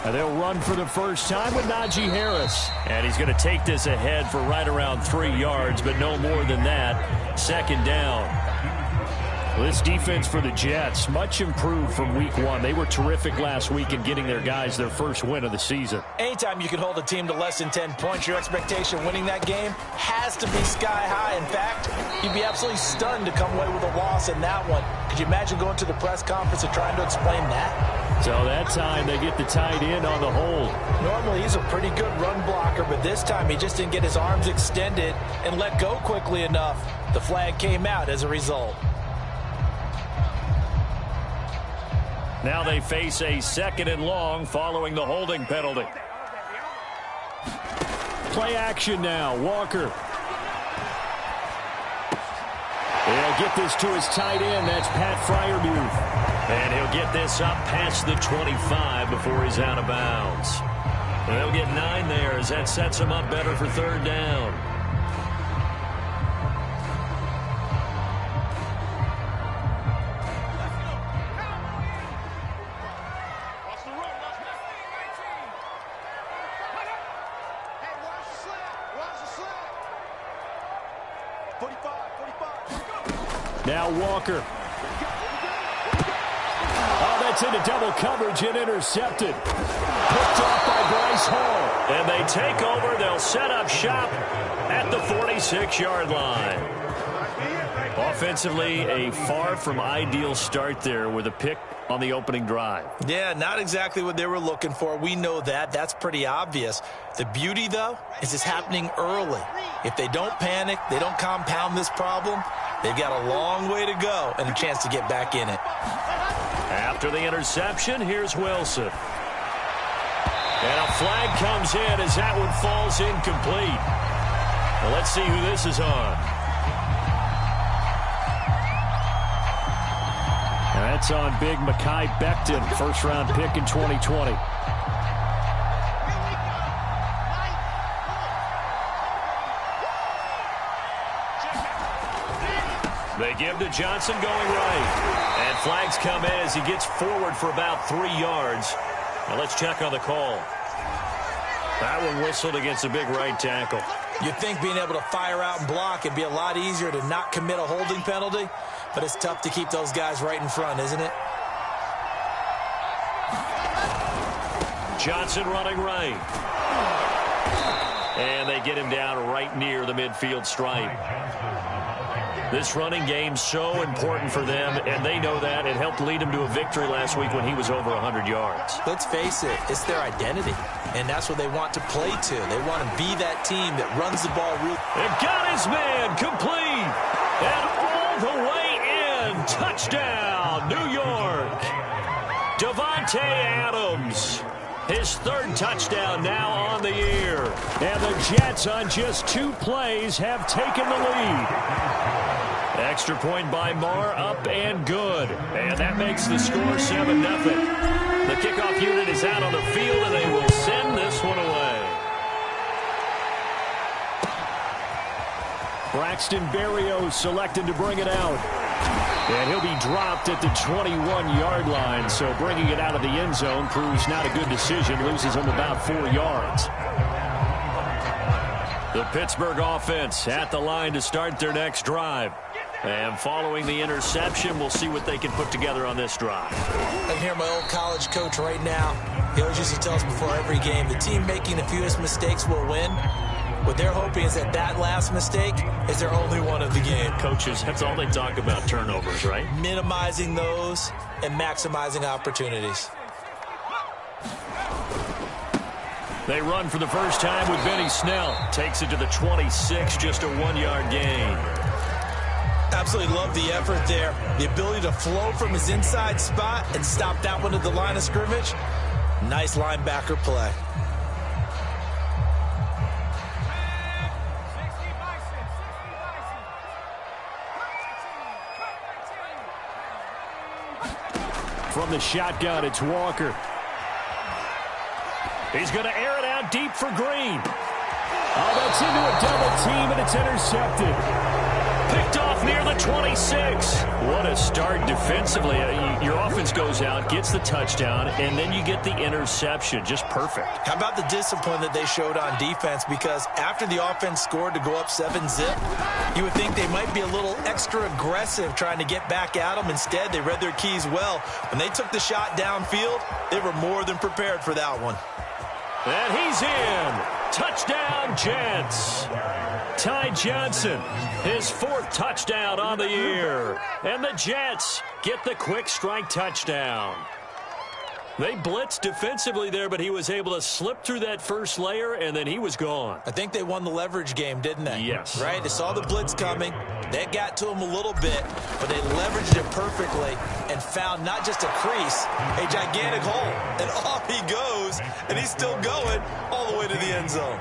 And they'll run for the first time with Najee Harris. And he's going to take this ahead for right around 3 yards, but no more than that. Second down. Well, this defense for the Jets, much improved from week 1. They were terrific last week in getting their guys their first win of the season. Anytime you can hold a team to less than 10 points, your expectation winning that game has to be sky high. In fact, you'd be absolutely stunned to come away with a loss in that one. Could you imagine going to the press conference and trying to explain that? So that time they get the tight end on the hold. Normally he's a pretty good run blocker, but this time he just didn't get his arms extended and let go quickly enough. The flag came out as a result. Now they face a 2nd and long following the holding penalty. Play action now. Walker. He'll get this to his tight end. That's Pat Freiermuth. And he'll get this up past the 25 before he's out of bounds. They'll get 9 there as that sets him up better for 3rd down. Now Walker. Oh, that's into double coverage and intercepted. Picked off by Bryce Hall. And they take over. They'll set up shop at the 46-yard line. Offensively, a far from ideal start there with a pick on the opening drive. Yeah, not exactly what they were looking for. We know that. That's pretty obvious. The beauty, though, is it's happening early. If they don't panic, they don't compound this problem, they've got a long way to go and a chance to get back in it. After the interception, here's Wilson. And a flag comes in as that one falls incomplete. Well, let's see who this is on. And that's on big Mekhi Becton, first-round pick in 2020. They give to Johnson going right. And flags come in as he gets forward for about 3 yards. Now let's check on the call. That one whistled against a big right tackle. You'd think being able to fire out and block would be a lot easier to not commit a holding penalty, but it's tough to keep those guys right in front, isn't it? Johnson running right. And they get him down right near the midfield stripe. This running game's so important for them, and they know that. It helped lead them to a victory last week when he was over 100 yards. Let's face it, it's their identity, and that's what they want to play to. They want to be that team that runs the ball real. They've got his man complete, and all the way in. Touchdown, New York. Davante Adams. His 3rd touchdown now on the year. And the Jets on just 2 plays have taken the lead. Extra point by Marr, up and good. And that makes the score 7-0. The kickoff unit is out on the field, and they will send this one away. Braxton Berrios selected to bring it out. And he'll be dropped at the 21-yard line, so bringing it out of the end zone proves not a good decision, loses him about 4 yards. The Pittsburgh offense at the line to start their next drive. And following the interception, we'll see what they can put together on this drive. I can hear my old college coach right now. He always used to tell us before every game, the team making the fewest mistakes will win. What they're hoping is that that last mistake is their only one of the game. Coaches, that's all they talk about, turnovers, right? Minimizing those and maximizing opportunities. They run for the first time with Benny Snell. Takes it to the 26, just a 1-yard gain. Absolutely love the effort there. The ability to flow from his inside spot and stop that one at the line of scrimmage. Nice linebacker play. From the shotgun, it's Walker. He's going to air it out deep for Green. Oh, that's into a double team, and it's intercepted. Picked off near the 26. What a start defensively. Your offense goes out, gets the touchdown, and then you get the interception. Just perfect. How about the discipline that they showed on defense? Because after the offense scored to go up 7-zip, you would think they might be a little extra aggressive trying to get back at them. Instead, they read their keys well. When they took the shot downfield, they were more than prepared for that one. And he's in. Touchdown, Jets. Ty Johnson, his 4th touchdown on the year. And the Jets get the quick strike touchdown. They blitzed defensively there, but he was able to slip through that first layer, and then he was gone. I think they won the leverage game, didn't they? Yes. Right? They saw the blitz coming. That got to him a little bit, but they leveraged it perfectly and found not just a crease, a gigantic hole. And off he goes, and he's still going all the way to the end zone.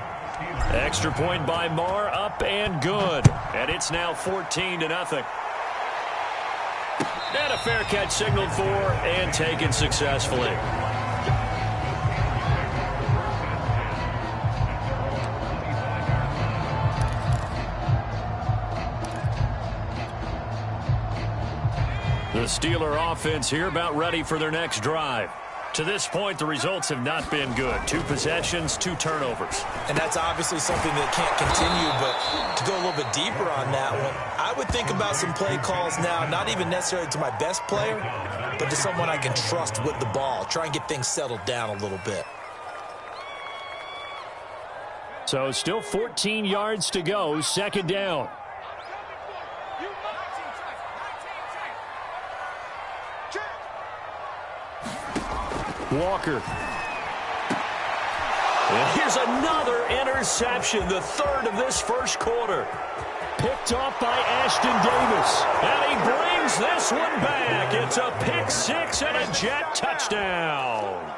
Extra point by Marr, up and good. And it's now 14-0. And a fair catch signaled for and taken successfully. The Steeler offense here about ready for their next drive. To this point, the results have not been good. 2 possessions, 2 turnovers. And that's obviously something that can't continue, but to go a little bit deeper on that one, I would think about some play calls now, not even necessarily to my best player, but to someone I can trust with the ball. Try and get things settled down a little bit. So still 14 yards to go, 2nd down. Walker. And here's another interception, the 3rd of this first quarter. Picked off by Ashton Davis. And he brings this one back. It's a pick 6 and a Jet touchdown.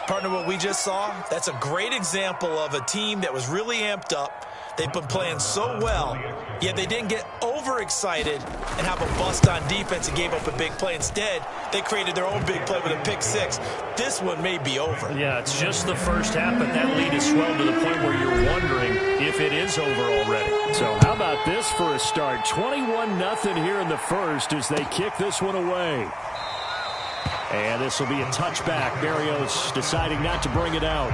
Partner, what we just saw, that's a great example of a team that was really amped up. They've been playing so well, yet they didn't get overexcited and have a bust on defense and gave up a big play. Instead, they created their own big play with a pick 6. This one may be over. Yeah, it's just the first half, but that lead has swelled to the point where you're wondering if it is over already. So how about this for a start? 21-0 here in the first as they kick this one away. And this will be a touchback. Berrios deciding not to bring it out.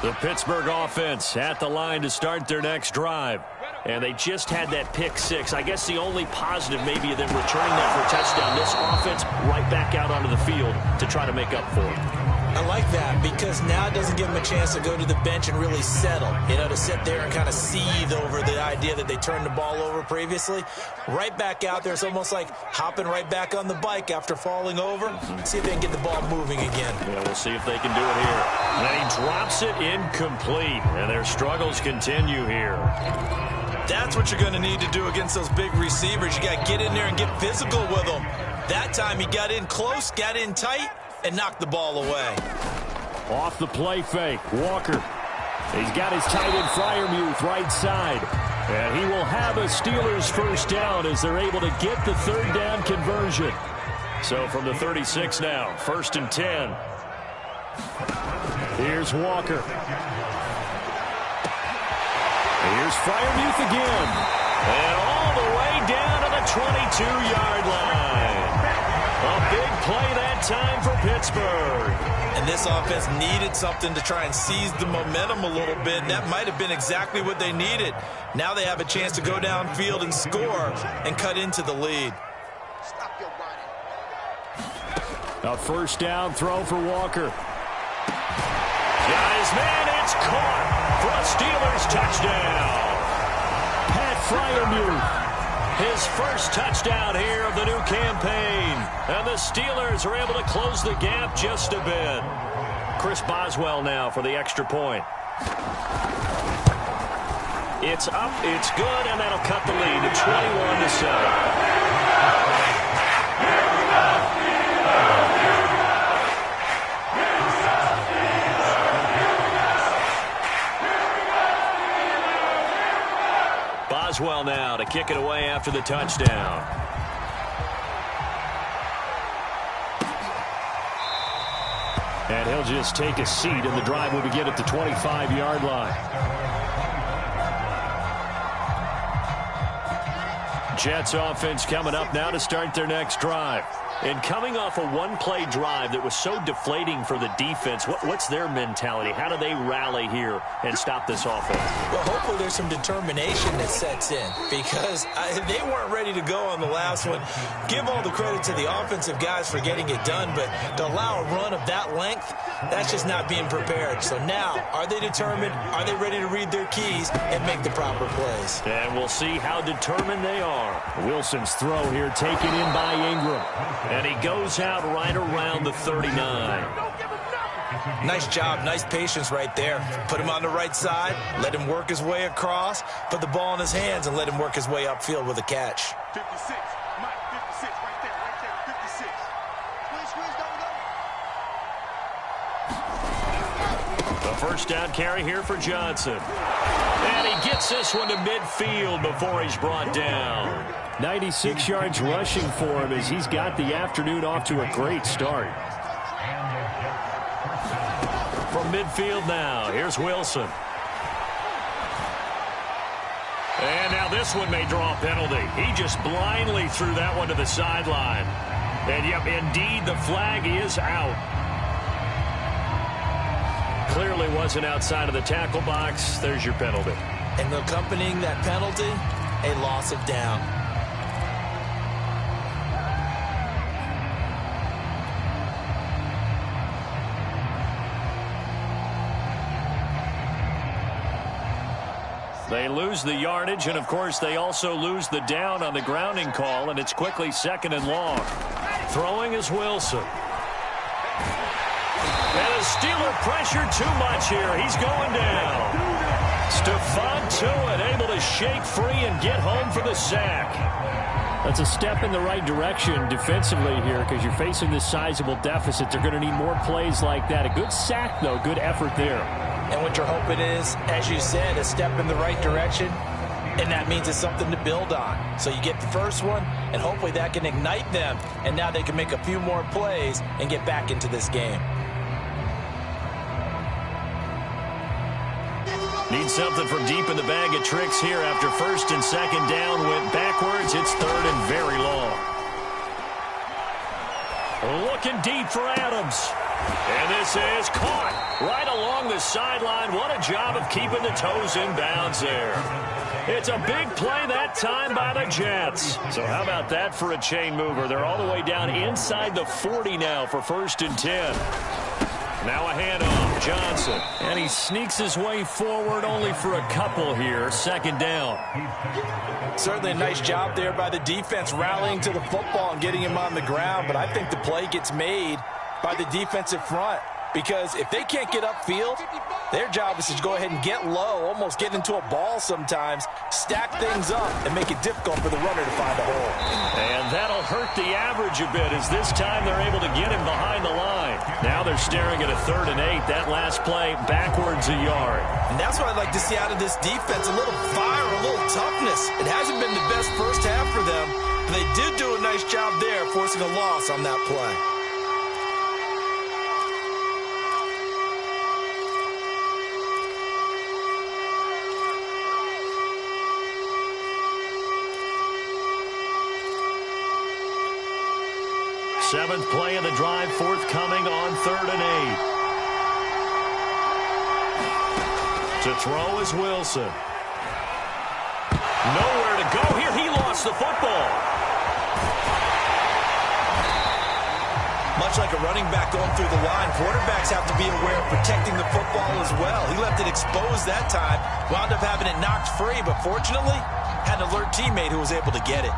The Pittsburgh offense at the line to start their next drive. And they just had that pick 6. I guess the only positive maybe of them returning that for a touchdown. This offense right back out onto the field to try to make up for it. I like that because now it doesn't give them a chance to go to the bench and really settle. You know, to sit there and kind of seethe over the idea that they turned the ball over previously. Right back out there. It's almost like hopping right back on the bike after falling over. See if they can get the ball moving again. Yeah, we'll see if they can do it here. And then he drops it incomplete. And their struggles continue here. That's what you're going to need to do against those big receivers. You got to get in there and get physical with them. That time he got in close, got in tight, and knocked the ball away. Off the play fake, Walker. He's got his tight end Freiermuth right side. And he will have a Steelers first down as they're able to get the 3rd down conversion. So from the 36 now, 1st and 10. Here's Walker. Here's Freiermuth again. And all the way down to the 22-yard line. A big play that time for Pittsburgh. And this offense needed something to try and seize the momentum a little bit, and that might have been exactly what they needed. Now they have a chance to go downfield and score and cut into the lead. A first down throw for Walker. Got his man, it's caught for a Steelers touchdown. Pat Freiermuth. His first touchdown here of the new campaign. And the Steelers are able to close the gap just a bit. Chris Boswell now for the extra point. It's up, it's good, and that'll cut the lead to 21-7. Boswell now to kick it away after the touchdown. And And he'll just take a seat, and the drive will begin at the 25-yard line. Jets offense coming up now to start their next drive. And coming off a one-play drive that was so deflating for the defense, what's their mentality? How do they rally here and stop this offense? Well, hopefully there's some determination that sets in because they weren't ready to go on the last one. Give all the credit to the offensive guys for getting it done, but to allow a run of that length, that's just not being prepared. So now, are they determined? Are they ready to read their keys and make the proper plays? And we'll see how determined they are. Wilson's throw here taken in by Ingram. And he goes out right around the 39. Nice job. Nice patience right there. Put him on the right side. Let him work his way across. Put the ball in his hands and let him work his way upfield with a catch. 56. Mike, 56. Right there. 56. The first down carry here for Johnson. And he gets this one to midfield before he's brought down. 96 yards rushing for him as he's got the afternoon off to a great start. From midfield now, here's Wilson. And now this one may draw a penalty. He just blindly threw that one to the sideline. And yep, indeed, the flag is out. Clearly wasn't outside of the tackle box. There's your penalty. And accompanying that penalty, a loss of down. They lose the yardage, and of course they also lose the down on the grounding call, and it's quickly 2nd and long. Throwing is Wilson. And the Steeler pressure too much here. He's going down. Stephon Tuitt able to shake free and get home for the sack. That's a step in the right direction defensively here because you're facing this sizable deficit. They're going to need more plays like that. A good sack, though. Good effort there. And what you're hoping is, as you said, a step in the right direction, and that means it's something to build on. So you get the first one, and hopefully that can ignite them, and now they can make a few more plays and get back into this game. Need something from deep in the bag of tricks here after 1st and 2nd down. Went backwards. It's 3rd and very long. Looking deep for Adams. And this is caught right along the sideline. What a job of keeping the toes in bounds there. It's a big play that time by the Jets. So how about that for a chain mover? They're all the way down inside the 40 now for 1st and 10. Now a handoff, Johnson. And he sneaks his way forward only for a couple here. 2nd down. Certainly a nice job there by the defense rallying to the football and getting him on the ground. But I think the play gets made by the defensive front. Because if they can't get upfield, their job is to go ahead and get low, almost get into a ball sometimes, stack things up, and make it difficult for the runner to find a hole. And that'll hurt the average a bit as this time they're able to get him behind the line. Now they're staring at a 3rd and 8. That last play backwards a yard. And that's what I'd like to see out of this defense, a little fire, a little toughness. It hasn't been the best first half for them, but they did do a nice job there forcing a loss on that play. Seventh play of the drive forthcoming on 3rd and 8. To throw is Wilson. Nowhere to go here. He lost the football. Much like a running back going through the line, quarterbacks have to be aware of protecting the football as well. He left it exposed that time, wound up having it knocked free, but fortunately had an alert teammate who was able to get it.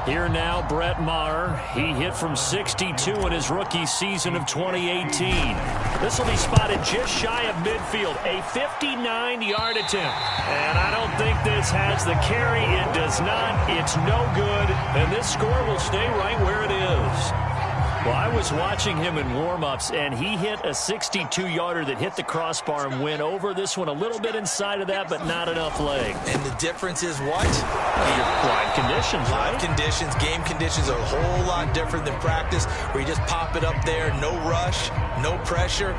Here now, Brett Maher. He hit from 62 in his rookie season of 2018. This will be spotted just shy of midfield. A 59-yard attempt. And I don't think this has the carry. It does not. It's no good. And this score will stay right where it is. Well, I was watching him in warm-ups, and he hit a 62-yarder that hit the crossbar and went over. This one a little bit inside of that, but not enough leg. And the difference is what? Live conditions, right? Live conditions, game conditions are a whole lot different than practice, where you just pop it up there, no rush, no pressure.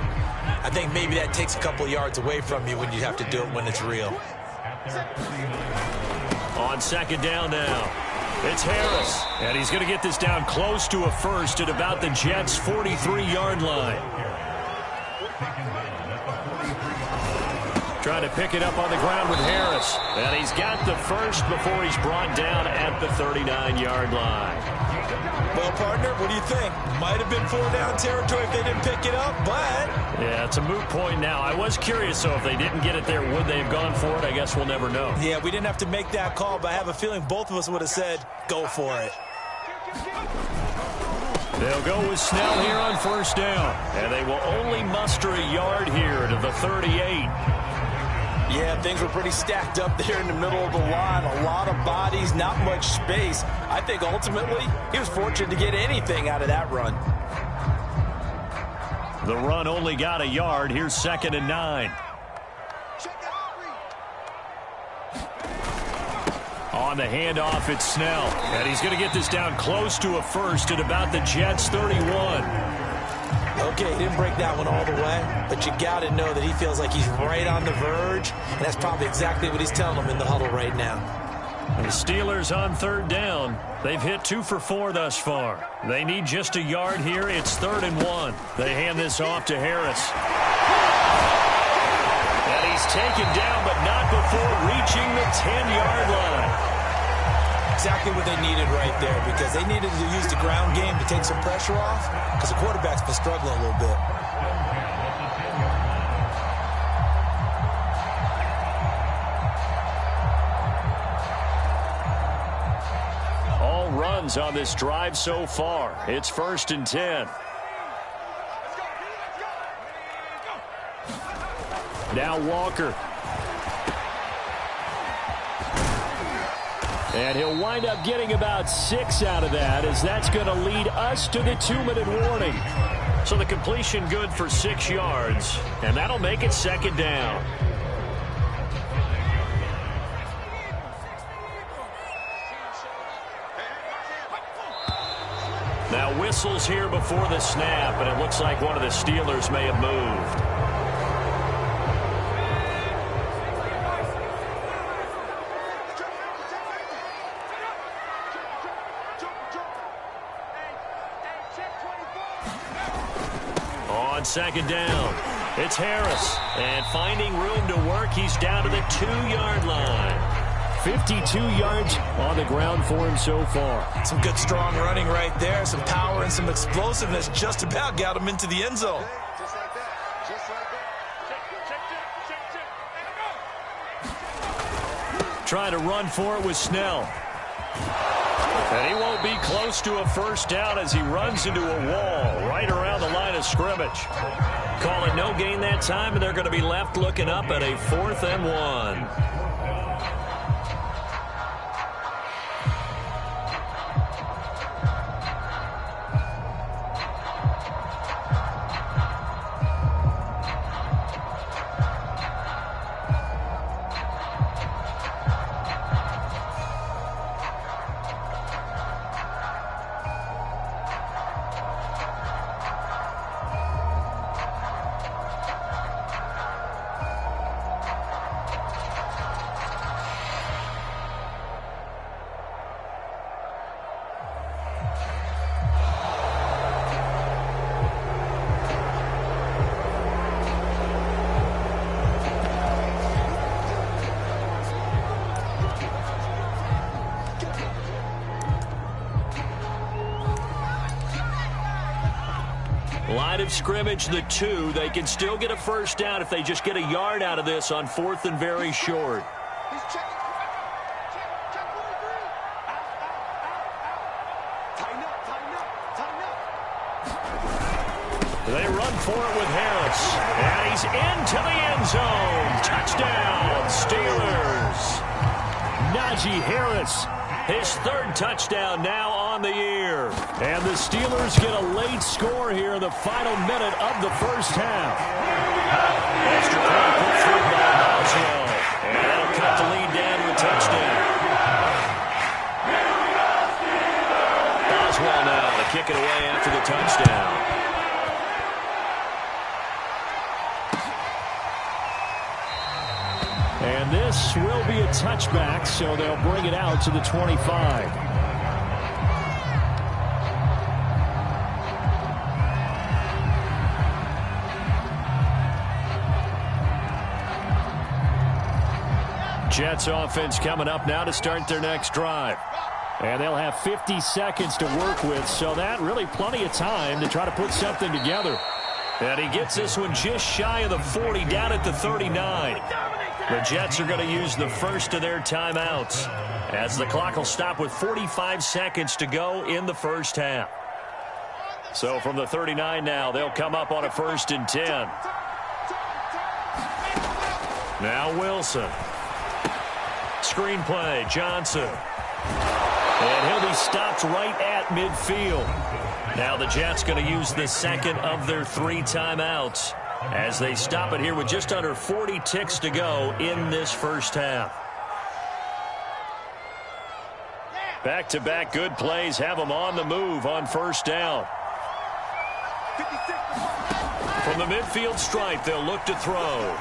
I think maybe that takes a couple yards away from you when you have to do it when it's real. On second down now. It's Harris, and he's going to get this down close to a first at about the Jets' 43-yard line. Trying to pick it up on the ground with Harris, and he's got the first before he's brought down at the 39-yard line. Well, partner, what do you think? Might have been 4-down territory if they didn't pick it up, but... Yeah, it's a moot point now. I was curious, so if they didn't get it there, would they have gone for it? I guess we'll never know. Yeah, we didn't have to make that call, but I have a feeling both of us would have said, go for it. They'll go with Snell here on first down, and they will only muster a yard here to the 38. Yeah, things were pretty stacked up there in the middle of the line. A lot of bodies, not much space. I think ultimately he was fortunate to get anything out of that run. The run only got a yard. Here's 2nd and 9. On the handoff, it's Snell. And he's going to get this down close to a first at about the Jets' 31. Okay, he didn't break that one all the way, but you got to know that he feels like he's right on the verge, and that's probably exactly what he's telling them in the huddle right now. The Steelers on third down. They've hit 2 for 4 thus far. They need just a yard here. It's 3rd and 1. They hand this off to Harris. And he's taken down, but not before reaching the 10-yard line. Exactly what they needed right there, because they needed to use the ground game to take some pressure off, because the quarterback's been struggling a little bit. All runs on this drive so far. It's 1st and 10. Now Walker. And he'll wind up getting about 6 out of that, as that's going to lead us to the 2-minute warning. So the completion good for 6 yards, and that'll make it 2nd down. Now whistles here before the snap, and it looks like one of the Steelers may have moved. On 2nd down, it's Harris, and finding room to work, he's down to the 2-yard line. 52 yards on the ground for him so far. Some good strong running right there, some power and some explosiveness, just about got him into the end zone. Just like that. Just like that. Trying to run for it with Snell. And he won't be close to a first down as he runs into a wall right around the line of scrimmage. Call it no gain that time, and they're going to be left looking up at a 4th and 1. Line of scrimmage, the 2. They can still get a first down if they just get a yard out of this on 4th and very short. He's checking. Check 43. Tighten up, tighten up, tighten up. They run for it with Harris. And he's into the end zone. Touchdown, Steelers. Najee Harris, his 3rd touchdown now on on the year. And the Steelers get a late score here in the final minute of the first half. Extra point put through by Boswell. And that'll cut the lead down to a touchdown. Boswell now to kick it away after the touchdown. And this will be a touchback, so they'll bring it out to the 25. Jets offense coming up now to start their next drive. And they'll have 50 seconds to work with, so that really plenty of time to try to put something together. And he gets this one just shy of the 40, down at the 39. The Jets are going to use the first of their timeouts as the clock will stop with 45 seconds to go in the first half. So from the 39 now, they'll come up on a 1st and 10. Now Wilson. Screen play, Johnson. And he'll be stopped right at midfield. Now the Jets going to use the second of their 3 timeouts as they stop it here with just under 40 ticks to go in this first half. Back-to-back good plays have them on the move on first down. From the midfield stripe, they'll look to throw.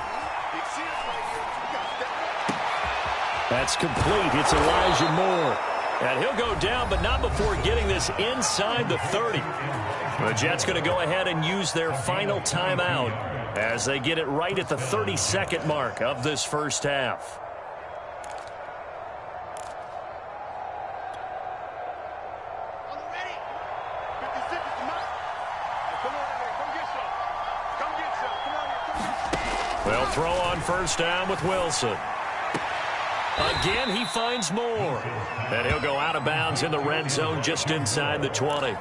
That's complete. It's Elijah Moore. And he'll go down, but not before getting this inside the 30. The Jets going to go ahead and use their final timeout as they get it right at the 32nd mark of this first half. They'll throw on first down with Wilson. Again, he finds Moore. And he'll go out of bounds in the red zone just inside the 20.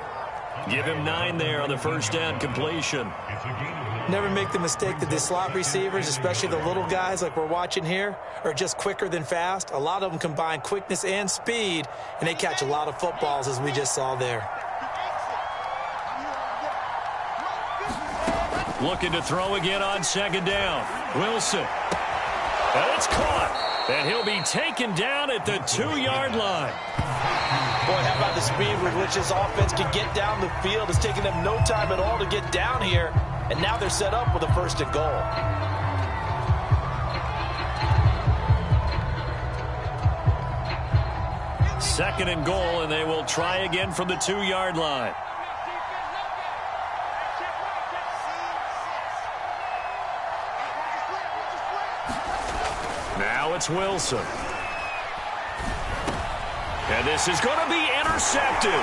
Give him 9 there on the first down completion. Never make the mistake that the slot receivers, especially the little guys like we're watching here, are just quicker than fast. A lot of them combine quickness and speed, and they catch a lot of footballs, as we just saw there. Looking to throw again on second down. Wilson. And it's caught. And he'll be taken down at the 2-yard line. Boy, how about the speed with which this offense can get down the field? It's taken them no time at all to get down here. And now they're set up with a 1st and goal. Second and goal, and they will try again from the 2-yard line. Now it's Wilson. And this is going to be intercepted.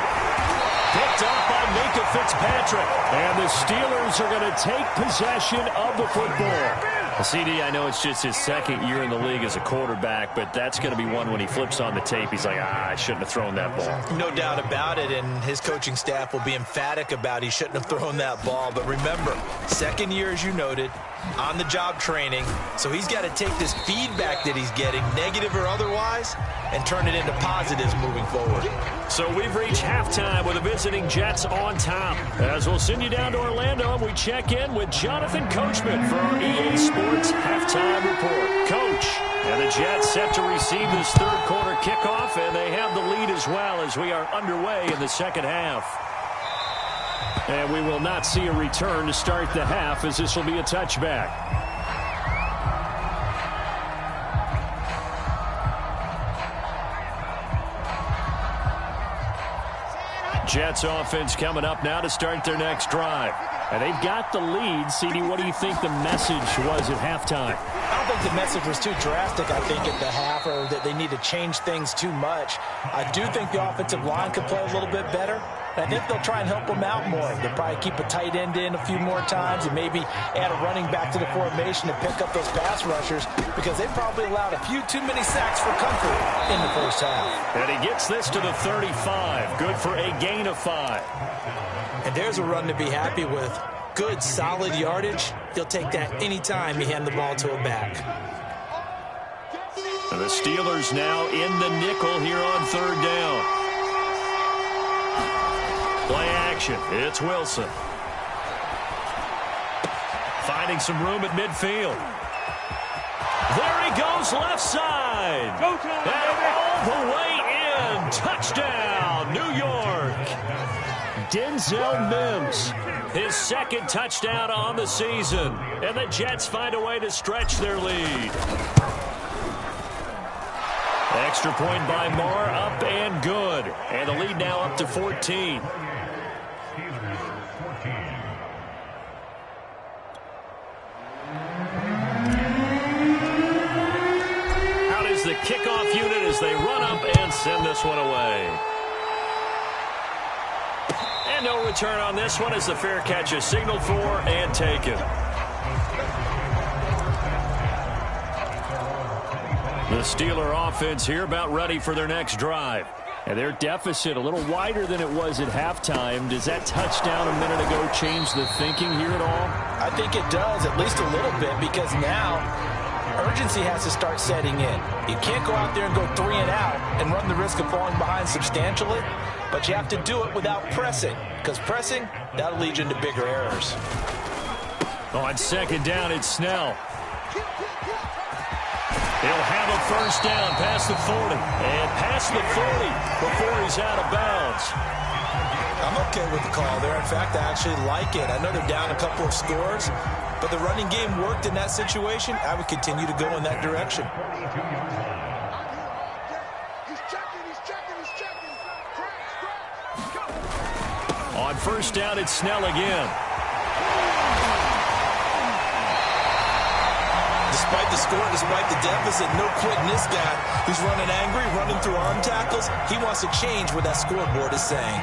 Picked up by Minka Fitzpatrick. And the Steelers are going to take possession of the football. CD, I know it's just his 2nd year in the league as a quarterback, but that's going to be one when he flips on the tape. He's like, I shouldn't have thrown that ball. No doubt about it, and his coaching staff will be emphatic about he shouldn't have thrown that ball. But remember, 2nd year, as you noted, on-the-job training. So he's got to take this feedback that he's getting, negative or otherwise, and turn it into positives moving forward. So we've reached halftime with the visiting Jets on top. As we'll send you down to Orlando, and we check in with Jonathan Coachman for our EA Sports Halftime Report. Coach, and the Jets set to receive this 3rd quarter kickoff, and they have the lead as well as we are underway in the second half. And we will not see a return to start the half, as this will be a touchback. Jets offense coming up now to start their next drive. And they've got the lead. CD, what do you think the message was at halftime? I don't think the message was too drastic, I think, at the half, or that they need to change things too much. I do think the offensive line could play a little bit better. I think they'll try and help them out more. They'll probably keep a tight end in a few more times and maybe add a running back to the formation to pick up those pass rushers, because they probably allowed a few too many sacks for comfort in the first half. And he gets this to the 35. Good for a gain of 5. And there's a run to be happy with. Good, solid yardage. He'll take that anytime you hand the ball to a back. And the Steelers now in the nickel here on 3rd down. Play action. It's Wilson. Finding some room at midfield. There he goes left side. And all the way in. Touchdown, New York. Denzel Mims, his second touchdown on the season. And the Jets find a way to stretch their lead. Extra point by Moore, up and good. And the lead now up to 14. Out is the kickoff unit as they run up and send this one away. And no return on this one as the fair catch is signaled for and taken. The Steeler offense here about ready for their next drive. And their deficit a little wider than it was at halftime. Does that touchdown a minute ago change the thinking here at all? I think it does, at least a little bit, because now urgency has to start setting in. You can't go out there and go 3 and out and run the risk of falling behind substantially, but you have to do it without pressing, because pressing, that'll lead you into bigger errors. On second down, it's Snell. He'll have a first down past the 40. And past the 40 before he's out of bounds. I'm okay with the call there. In fact, I actually like it. I know they're down a couple of scores, but the running game worked in that situation. I would continue to go in that direction. On first down, it's Snell again. Despite the score, despite the deficit, no quitting this guy who's running angry, running through arm tackles. He wants to change what that scoreboard is saying.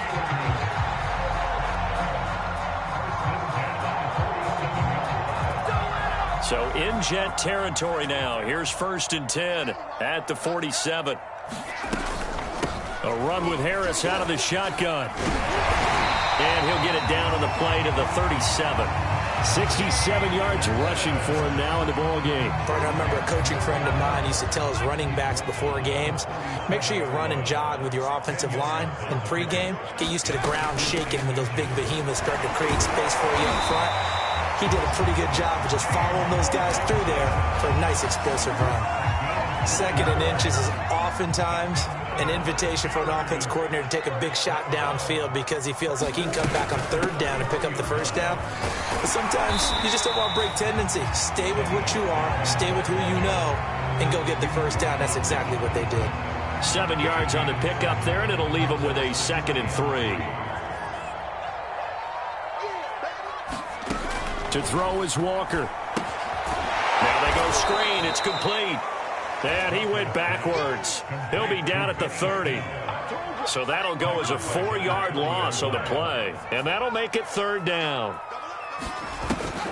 So in Jet territory now. Here's 1st and 10 at the 47. A run with Harris out of the shotgun. And he'll get it down on the play to the 37. 67 yards rushing for him now in the ball game. I remember a coaching friend of mine used to tell his running backs before games, make sure you run and jog with your offensive line in pregame. Get used to the ground shaking when those big behemoths start to create space for you up front. He did a pretty good job of just following those guys through there for a nice explosive run. 2nd and inches is oftentimes an invitation for an offense coordinator to take a big shot downfield because he feels like he can come back on 3rd down and pick up the first down. But sometimes you just don't want to break tendency. Stay with what you are, stay with who you know, and go get the first down. That's exactly what they did. 7 yards on the pickup there, and it'll leave them with a 2nd and 3. To throw is Walker. Now they go screen. It's complete. And he went backwards. He'll be down at the 30. So that'll go as a 4-yard loss on the play. And that'll make it 3rd down.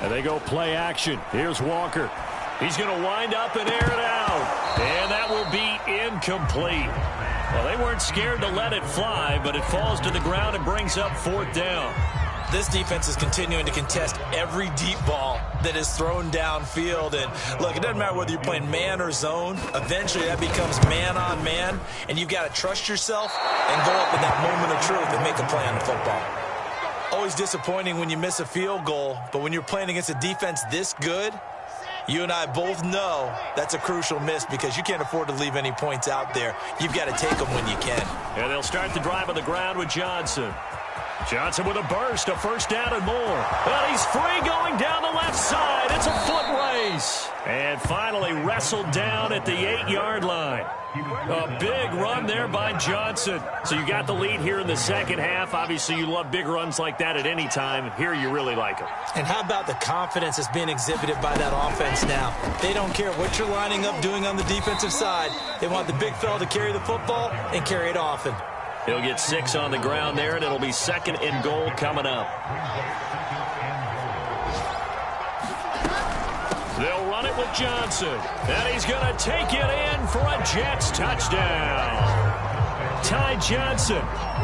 And they go play action. Here's Walker. He's going to wind up and air it out. And that will be incomplete. Well, they weren't scared to let it fly, but it falls to the ground and brings up 4th down. This defense is continuing to contest every deep ball that is thrown downfield. And, look, it doesn't matter whether you're playing man or zone. Eventually, that becomes man-on-man, and you've got to trust yourself and go up in that moment of truth and make a play on the football. Always disappointing when you miss a field goal, but when you're playing against a defense this good, you and I both know that's a crucial miss because you can't afford to leave any points out there. You've got to take them when you can. And they'll start the drive on the ground with Johnson. Johnson with a burst, a first down and more. Well, he's free going down the left side. It's a foot race. And finally wrestled down at the 8-yard line. A big run there by Johnson. So you got the lead here in the second half. Obviously, you love big runs like that at any time. Here you really like them. And how about the confidence that's being exhibited by that offense now? They don't care what you're lining up doing on the defensive side. They want the big fella to carry the football and carry it often. He'll get 6 on the ground there, and it'll be 2nd and goal coming up. They'll run it with Johnson, and he's going to take it in for a Jets touchdown. Ty Johnson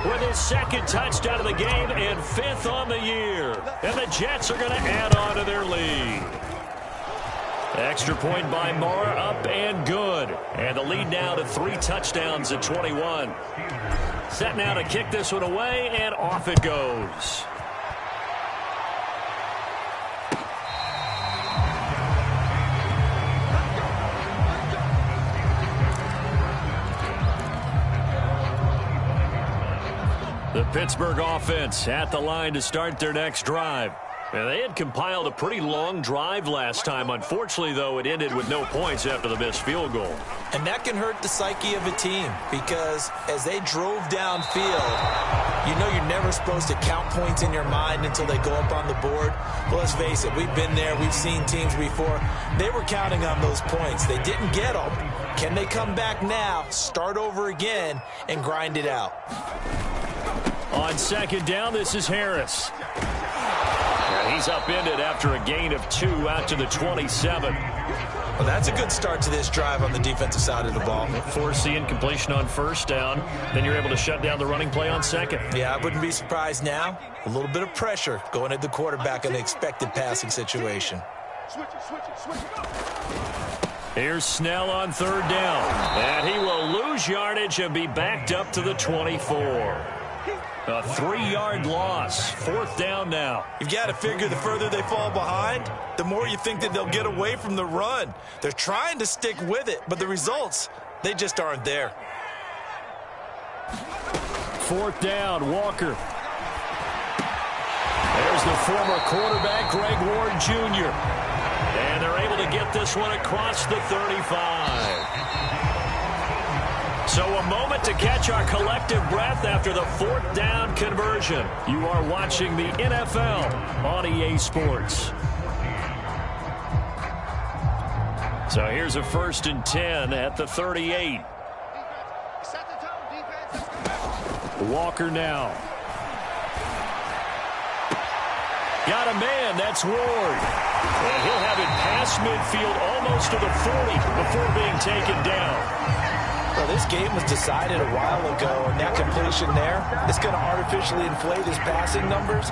with his 2nd touchdown of the game and 5th on the year. And the Jets are going to add on to their lead. Extra point by Mara, up and good. And the lead now to 3 touchdowns at 21. Set now to kick this one away, and off it goes. The Pittsburgh offense at the line to start their next drive. Now, they had compiled a pretty long drive last time. Unfortunately, though, it ended with no points after the missed field goal. And that can hurt the psyche of a team because as they drove downfield, you know you're never supposed to count points in your mind until they go up on the board. Well, let's face it, we've been there. We've seen teams before. They were counting on those points. They didn't get them. Can they come back now, start over again, and grind it out? On second down, this is Harris. And he's upended after a gain of 2 out to the 27. Well, that's a good start to this drive on the defensive side of the ball. Force the incompletion on first down. Then you're able to shut down the running play on second. Yeah, I wouldn't be surprised now. A little bit of pressure going at the quarterback in an expected passing situation. Here's Snell on third down. And he will lose yardage and be backed up to the 24. A 3-yard loss. Fourth down now. You've got to figure the further they fall behind, the more you think that they'll get away from the run. They're trying to stick with it, but the results, they just aren't there. Fourth down, Walker. There's the former quarterback, Greg Ward Jr. And they're able to get this one across the 35. So a moment to catch our collective breath after the fourth down conversion. You are watching the NFL on EA Sports. So here's a 1st and 10 at the 38. Walker now. Got a man, that's Ward. And he'll have it past midfield almost to the 40 before being taken down. Well, this game was decided a while ago, and that completion there is going to artificially inflate his passing numbers.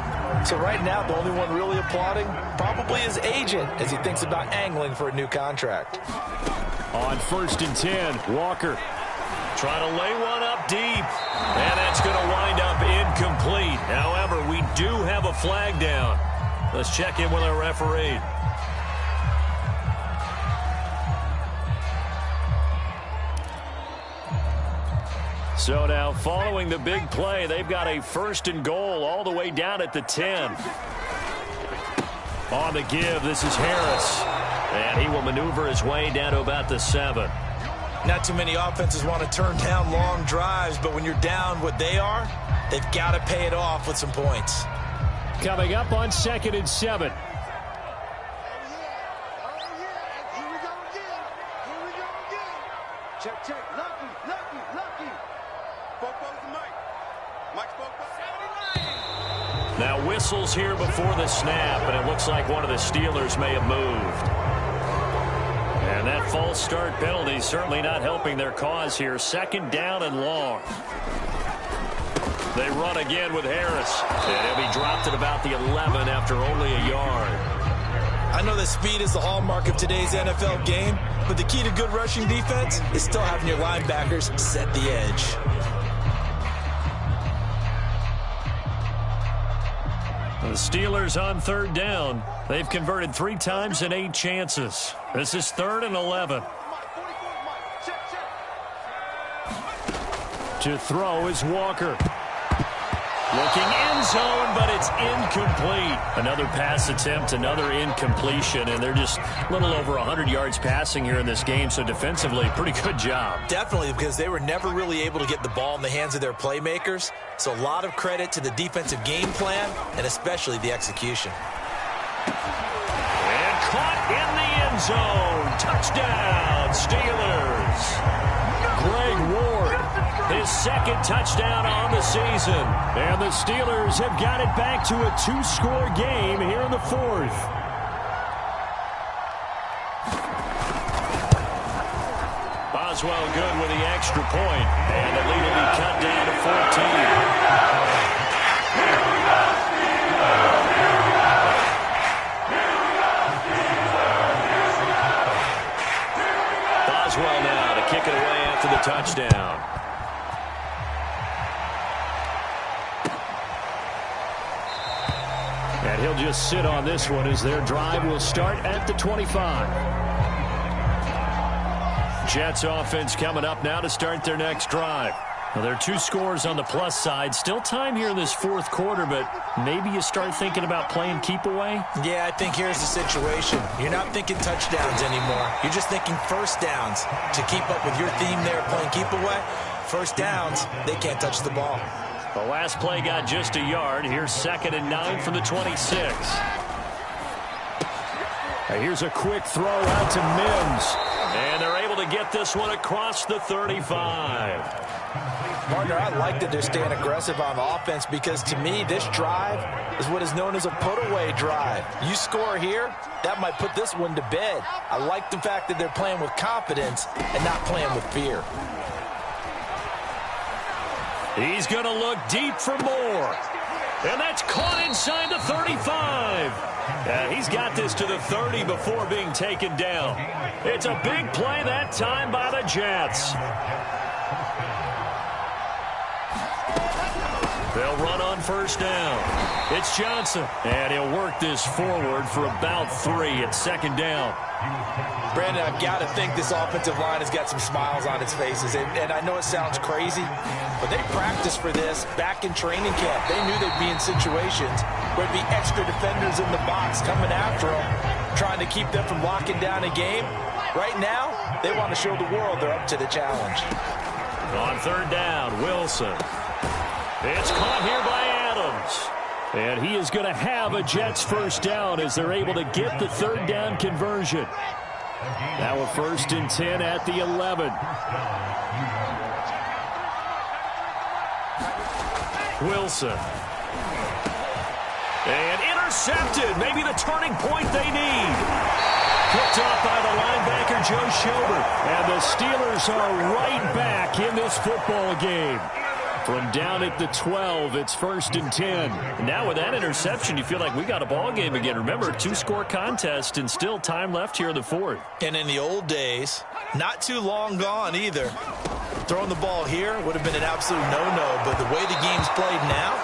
So right now, the only one really applauding probably his agent as he thinks about angling for a new contract. On 1st and 10, Walker trying to lay one up deep. And that's going to wind up incomplete. However, we do have a flag down. Let's check in with our referee. So now, following the big play, they've got a 1st and goal all the way down at the 10. On the give, this is Harris. And he will maneuver his way down to about the 7. Not too many offenses want to turn down long drives, but when you're down what they are, they've got to pay it off with some points. Coming up on 2nd and 7. Check. Lucky. Now whistles here before the snap, and it looks like one of the Steelers may have moved. And that false start penalty certainly not helping their cause here. 2nd down and long. They run again with Harris. And he'll be dropped at about the 11 after only a yard. I know that speed is the hallmark of today's NFL game, but the key to good rushing defense is still having your linebackers set the edge. The Steelers on 3rd down. They've converted 3 times in 8 chances. This is 3rd and 11. To throw is Walker. Looking end zone, but it's incomplete. Another pass attempt, another incompletion, and they're just a little over 100 yards passing here in this game, so defensively, pretty good job. Definitely, because they were never really able to get the ball in the hands of their playmakers, so a lot of credit to the defensive game plan, and especially the execution. And caught in the end zone. Touchdown, Steelers. Greg Ward, his 2nd touchdown on the season. And the Steelers have got it back to a 2-score game here in the 4th. Boswell good with the extra point. And the lead will be cut down to 14. Boswell now to kick it away after the touchdown. he'll just sit on this one as their drive will start at the 25. Jets offense coming up now to start their next drive. Well, there are 2 scores on the plus side. Still time here in this fourth quarter, but maybe you start thinking about playing keep away? Yeah, I think here's the situation. You're not thinking touchdowns anymore. You're just thinking first downs. To keep up with your theme there, playing keep away, first downs, they can't touch the ball. The last play got just a yard. Here's 2nd and 9 from the 26. Here's a quick throw out to Mims. And they're able to get this one across the 35. Partner, I like that they're staying aggressive on offense because, to me, this drive is what is known as a put-away drive. You score here, that might put this one to bed. I like the fact that they're playing with confidence and not playing with fear. He's going to look deep for more. And that's caught inside the 35. He's got this to the 30 before being taken down. It's a big play that time by the Jets. They'll run on first down. It's Johnson. And he'll work this forward for about 3 at 2nd down. Brandon, I've got to think this offensive line has got some smiles on its faces. And I know it sounds crazy, but they practiced for this back in training camp. They knew they'd be in situations where there'd be extra defenders in the box coming after them, trying to keep them from locking down a game. Right now, they want to show the world they're up to the challenge. On 3rd down, Wilson. It's caught here by Adams. And he is going to have a Jets first down as they're able to get the 3rd down conversion. Now a 1st and 10 at the 11. Wilson. And intercepted. Maybe the turning point they need. Picked off by the linebacker, Joe Schobert. And the Steelers are right back in this football game. From down at the 12, it's 1st and 10. Now with that interception, you feel like we got a ball game again. Remember, 2-score contest and still time left here in the 4th. And in the old days, not too long gone either, throwing the ball here would have been an absolute no-no. But the way the game's played now,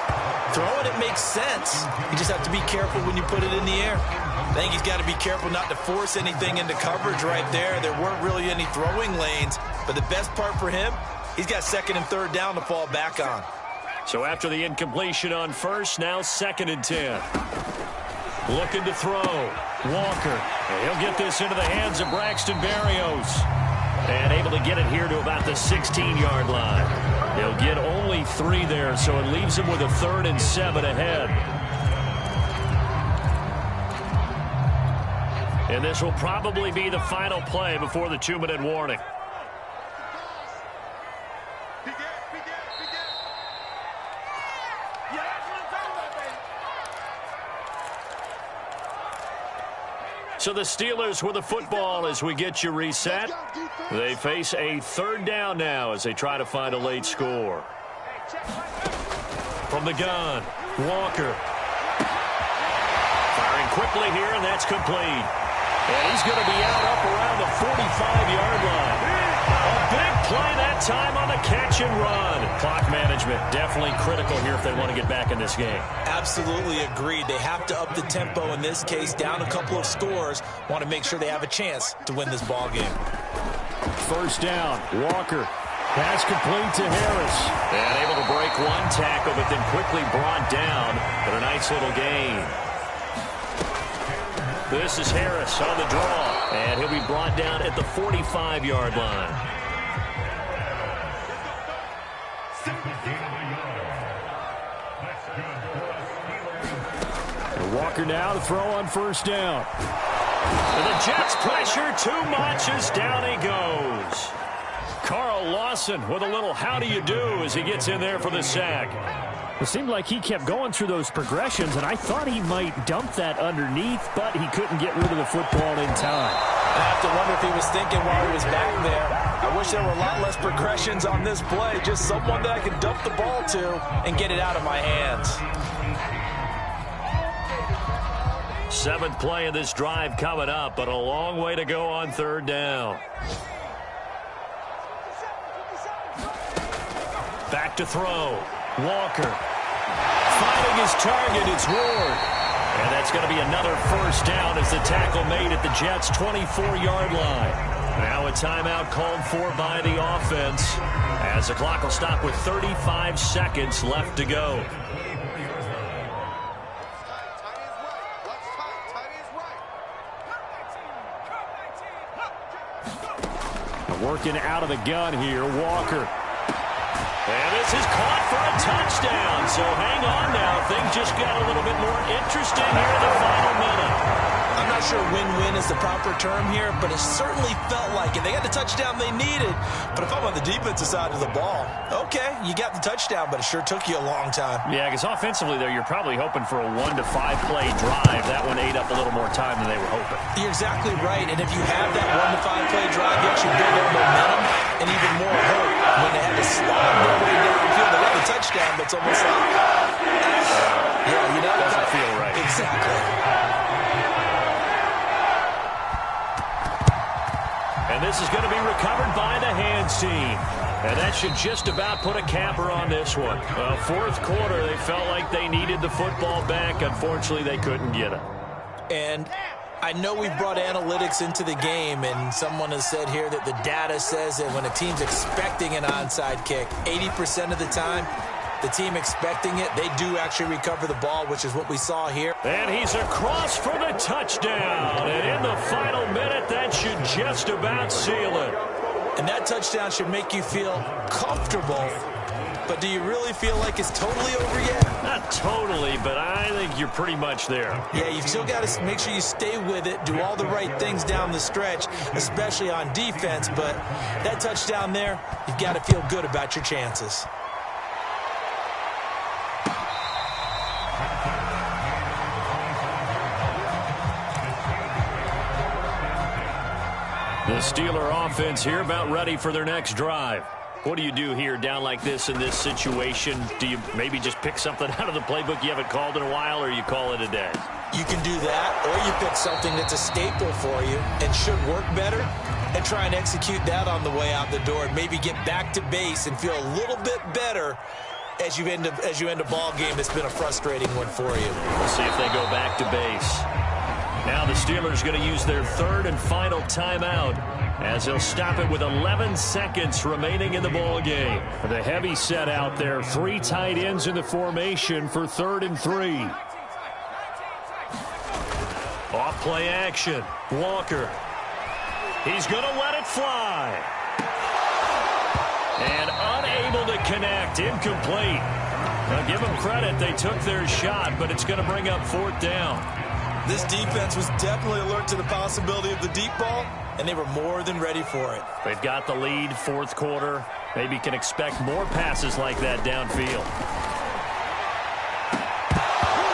throwing it makes sense. You just have to be careful when you put it in the air. I think he's got to be careful not to force anything into coverage right there. There weren't really any throwing lanes. But the best part for him, he's got 2nd and 3rd down to fall back on. So after the incompletion on first, now 2nd and 10. Looking to throw. Walker. And he'll get this into the hands of Braxton Berrios. And able to get it here to about the 16-yard line. He'll get only 3 there, so it leaves him with a 3rd and 7 ahead. And this will probably be the final play before the 2-minute warning. So the Steelers with the football as we get you reset. They face a 3rd down now as they try to find a late score. From the gun, Walker. Firing quickly here, and that's complete. And he's going to be out up around the 45-yard line. A big play that time on the catch and run. Clock management definitely critical here if they want to get back in this game. Absolutely agreed. They have to up the tempo in this case, down a couple of scores. Want to make sure they have a chance to win this ball game. 1st down, Walker. Pass complete to Harris. And able to break 1 tackle, but then quickly brought down. But a nice little gain. This is Harris on the draw. And he'll be brought down at the 45-yard line. And Walker now to throw on 1st down. And the Jets pressure too much as down he goes. Carl Lawson with a little how do you do as he gets in there for the sack. It seemed like he kept going through those progressions, and I thought he might dump that underneath, but he couldn't get rid of the football in time. I have to wonder if he was thinking while he was back there, I wish there were a lot less progressions on this play, just someone that I could dump the ball to and get it out of my hands. 7th play of this drive coming up, but a long way to go on 3rd down. Back to throw. Walker. Finding his target, it's Ward. And that's going to be another first down as the tackle made at the Jets' 24-yard line. Now a timeout called for by the offense as the clock will stop with 35 seconds left to go. Working out of the gun here, Walker. And this is caught for a touchdown. So hang on now. Things just got a little bit more interesting here in the final minute. I'm not sure win-win is the proper term here, but it certainly felt like it. They got the touchdown they needed. But if I'm on the defensive side of the ball, okay, you got the touchdown, but it sure took you a long time. Yeah, because offensively there, you're probably hoping for a 1 to 5 play drive. That one ate up a little more time than they were hoping. You're exactly right. And if you have that 1 to 5 play drive, you actually build up momentum and even more hope. When they had to slide their way downfield, they got the touchdown, but it's almost like, yeah, you know, doesn't feel right. Exactly. And this is going to be recovered by the hands team. And that should just about put a capper on this one. Fourth quarter, they felt like they needed the football back. Unfortunately, they couldn't get it. And I know we brought analytics into the game, and someone has said here that the data says that when a team's expecting an onside kick, 80% of the time, the team expecting it, they do actually recover the ball, which is what we saw here. And he's across for the touchdown. And in the final minute, that should just about seal it. And that touchdown should make you feel comfortable. But do you really feel like it's totally over yet? Not totally, but I think you're pretty much there. Yeah, you've still got to make sure you stay with it, do all the right things down the stretch, especially on defense. But that touchdown there, you've got to feel good about your chances. The Steeler offense here about ready for their next drive. What do you do here down like this in this situation? Do you maybe just pick something out of the playbook you haven't called in a while, or you call it a day? You can do that, or you pick something that's a staple for you and should work better and try and execute that on the way out the door and maybe get back to base and feel a little bit better as you end a ball game that's been a frustrating one for you. We'll see if they go back to base. Now the Steelers going to use their third and final timeout as they'll stop it with 11 seconds remaining in the ball game. The heavy set out there, 3 tight ends in the formation for 3rd and 3. Off play action. Walker. He's going to let it fly. And unable to connect. Incomplete. Now give them credit. They took their shot, but it's going to bring up 4th down. This defense was definitely alert to the possibility of the deep ball, and they were more than ready for it. They've got the lead, 4th quarter. Maybe can expect more passes like that downfield.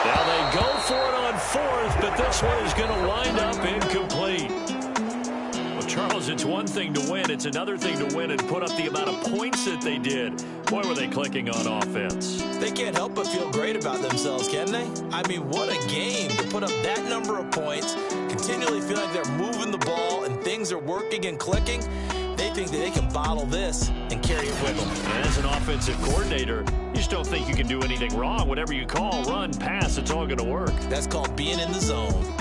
Now they go for it on 4th, but this one is going to wind up incomplete. Well, Charles, it's one thing to win. It's another thing to win and put up the amount of points that they did. Boy, were they clicking on offense. They can't help but feel great about themselves, can they? I mean, what a game to put up that number of points, continually feel like they're moving the ball and things are working and clicking. They think that they can bottle this and carry it with them. And as an offensive coordinator, you just don't think you can do anything wrong. Whatever you call, run, pass, it's all going to work. That's called being in the zone.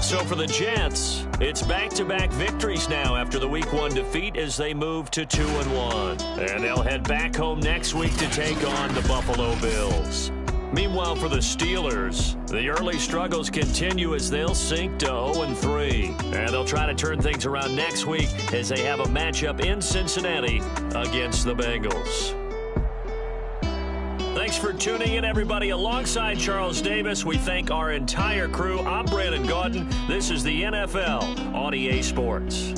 So for the Jets, it's back-to-back victories now after the Week 1 defeat as they move to 2-1. And they'll head back home next week to take on the Buffalo Bills. Meanwhile, for the Steelers, the early struggles continue as they'll sink to 0-3. And they'll try to turn things around next week as they have a matchup in Cincinnati against the Bengals. Thanks for tuning in, everybody. Alongside Charles Davis, we thank our entire crew. I'm Brandon Gaudin. This is the NFL on EA Sports.